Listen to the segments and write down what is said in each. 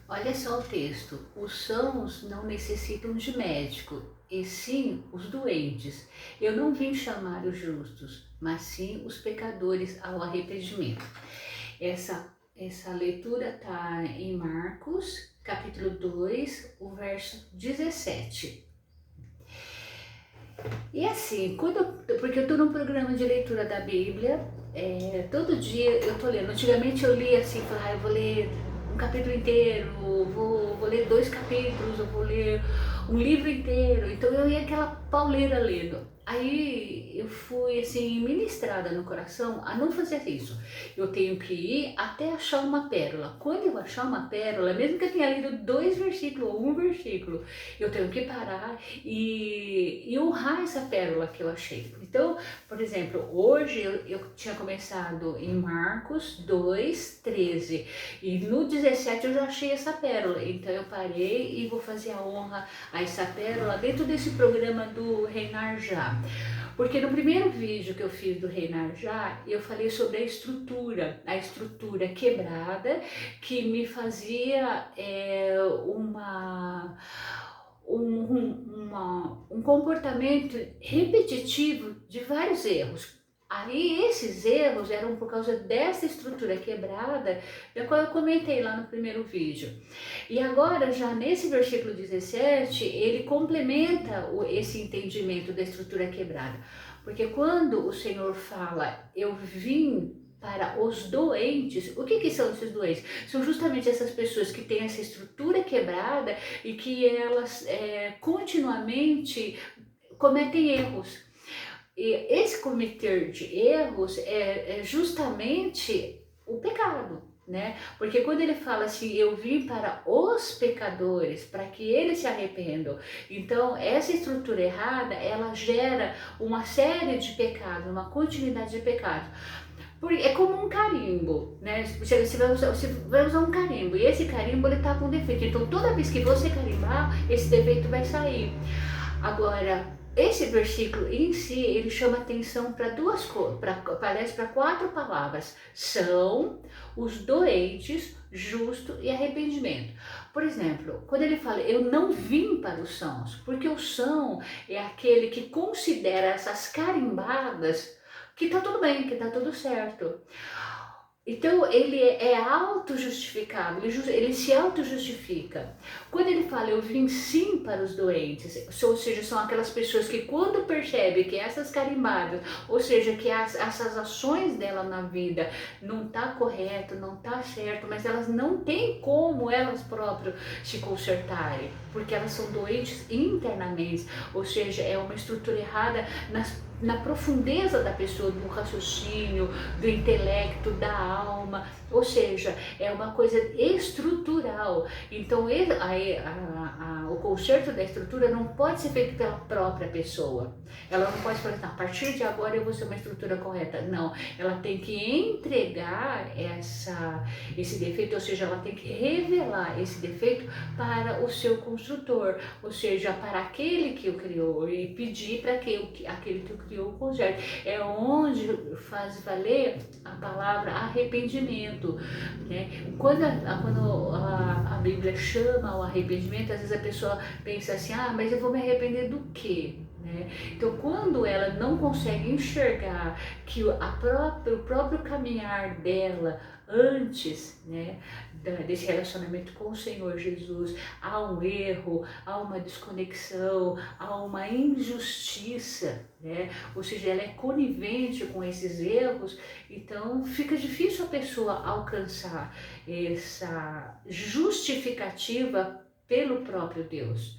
Olha só o texto. Os sãos não necessitam de médico, e sim os doentes. Eu não vim chamar os justos, mas sim os pecadores ao arrependimento. Essa leitura está em Marcos, capítulo 2, o verso 17. E assim, porque eu estou num programa de leitura da Bíblia, todo dia eu estou lendo. Antigamente eu lia assim, falava, eu vou ler um capítulo inteiro, vou ler 2 capítulos, eu vou ler um livro inteiro. Então eu ia aquela pauleira lendo. Aí eu fui assim ministrada no coração a não fazer isso. Eu tenho que ir até achar uma pérola. Quando eu achar uma pérola, mesmo que eu tenha lido 2 versículos ou um versículo, eu tenho que parar e honrar essa pérola que eu achei. Então, por exemplo, hoje eu tinha começado em Marcos 2:13 e no 17 eu já achei essa pérola. Então eu parei e vou fazer a honra a essa pérola dentro desse programa do Reinar Já. Porque no primeiro vídeo que eu fiz do Reinar Já, eu falei sobre a estrutura quebrada que me fazia um comportamento repetitivo de vários erros. Aí esses erros eram por causa dessa estrutura quebrada, da qual eu comentei lá no primeiro vídeo. E agora, já nesse versículo 17, ele complementa esse entendimento da estrutura quebrada. Porque quando o Senhor fala, eu vim para os doentes, o que são esses doentes? São justamente essas pessoas que têm essa estrutura quebrada e que elas continuamente cometem erros. E esse cometer de erros é justamente o pecado, né? Porque quando ele fala assim, eu vim para os pecadores, para que eles se arrependam. Então, essa estrutura errada, ela gera uma série de pecados, uma continuidade de pecados. É como um carimbo, né? Você vai usar um carimbo e esse carimbo ele tá com defeito. Então toda vez que você carimbar, esse defeito vai sair. Agora, esse versículo em si, ele chama atenção para duas coisas, parece para 4 palavras. São os doentes, justo e arrependimento. Por exemplo, quando ele fala, eu não vim para os sãos, porque o são é aquele que considera essas carimbadas que tá tudo bem, que tá tudo certo. Então ele é auto-justificável, ele se auto-justifica. Quando ele fala, eu vim sim para os doentes, ou seja, são aquelas pessoas que quando percebem que essas carimbadas, ou seja, que essas ações dela na vida não tá correto, não tá certo, mas elas não têm como elas próprias se consertarem, porque elas são doentes internamente, ou seja, é uma estrutura errada na profundeza da pessoa, do raciocínio, do intelecto, da alma, ou seja, é uma coisa estrutural. Então o conserto da estrutura não pode ser feito pela própria pessoa. Ela não pode falar, a partir de agora eu vou ser uma estrutura correta. Não, ela tem que entregar esse defeito, ou seja, ela tem que revelar esse defeito para o seu construtor, ou seja, para aquele que o criou, e pedir para que aquele que o criou o conserte. É onde faz valer a palavra arrependimento, né? Quando a Bíblia chama o arrependimento, às vezes a pessoa pensa assim, mas eu vou me arrepender do quê? Né? Então, quando ela não consegue enxergar que o próprio caminhar dela antes, né, desse relacionamento com o Senhor Jesus, há um erro, há uma desconexão, há uma injustiça, né? Ou seja, ela é conivente com esses erros, então fica difícil a pessoa alcançar essa justificativa pelo próprio Deus.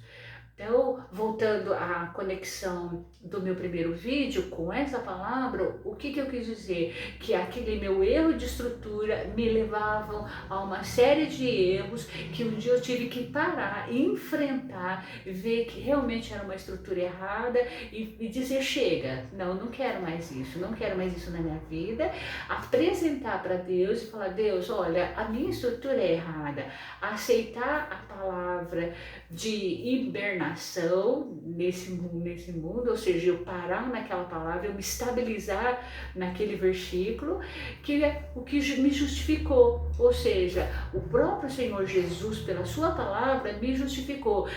Então, voltando à conexão do meu primeiro vídeo com essa palavra, o que eu quis dizer? Que aquele meu erro de estrutura me levavam a uma série de erros que um dia eu tive que parar, enfrentar, ver que realmente era uma estrutura errada e dizer, chega, não quero mais isso, não quero mais isso na minha vida, apresentar para Deus e falar, Deus, olha, a minha estrutura é errada, aceitar a palavra de hibernação, ação nesse mundo, ou seja, eu parar naquela palavra, eu me estabilizar naquele versículo, que é o que me justificou, ou seja, o próprio Senhor Jesus, pela sua palavra, me justificou.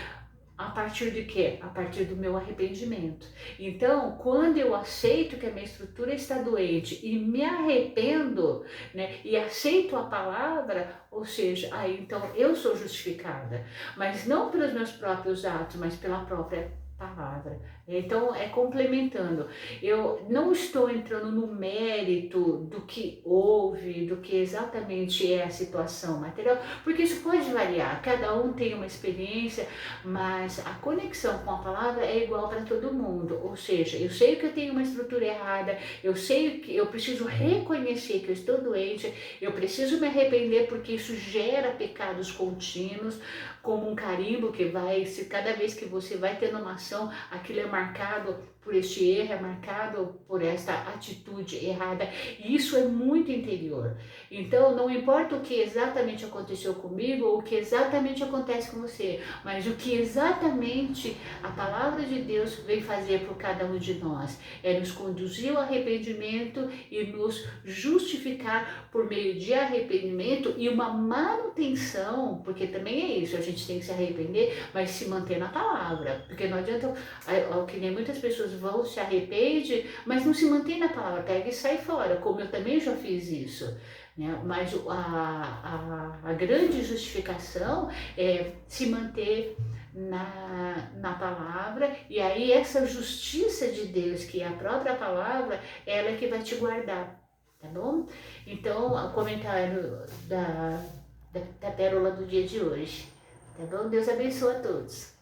A partir de quê? A partir do meu arrependimento. Então, quando eu aceito que a minha estrutura está doente e me arrependo, né, e aceito a palavra, ou seja, aí então eu sou justificada, mas não pelos meus próprios atos, mas pela própria palavra. Então, é complementando. Eu não estou entrando no mérito do que houve, do que exatamente é a situação material, porque isso pode variar. Cada um tem uma experiência, mas a conexão com a palavra é igual para todo mundo. Ou seja, eu sei que eu tenho uma estrutura errada, eu sei que eu preciso reconhecer que eu estou doente, eu preciso me arrepender porque isso gera pecados contínuos, como um carimbo que vai, se cada vez que você vai tendo uma ação, aquilo é marcado por este erro, é marcado por esta atitude errada, e isso é muito interior. Então, não importa o que exatamente aconteceu comigo ou o que exatamente acontece com você, mas o que exatamente a palavra de Deus vem fazer por cada um de nós é nos conduzir ao arrependimento e nos justificar por meio de arrependimento e uma manutenção, porque também é isso, a gente tem que se arrepender, mas se manter na palavra, porque não adianta, que nem muitas pessoas vão, se arrepende, mas não se mantém na palavra, pega e sai fora, como eu também já fiz isso. Né? Mas a grande justificação é se manter na palavra, e aí essa justiça de Deus, que é a própria palavra, ela é que vai te guardar, tá bom? Então, o comentário da pérola do dia de hoje, tá bom? Deus abençoe a todos.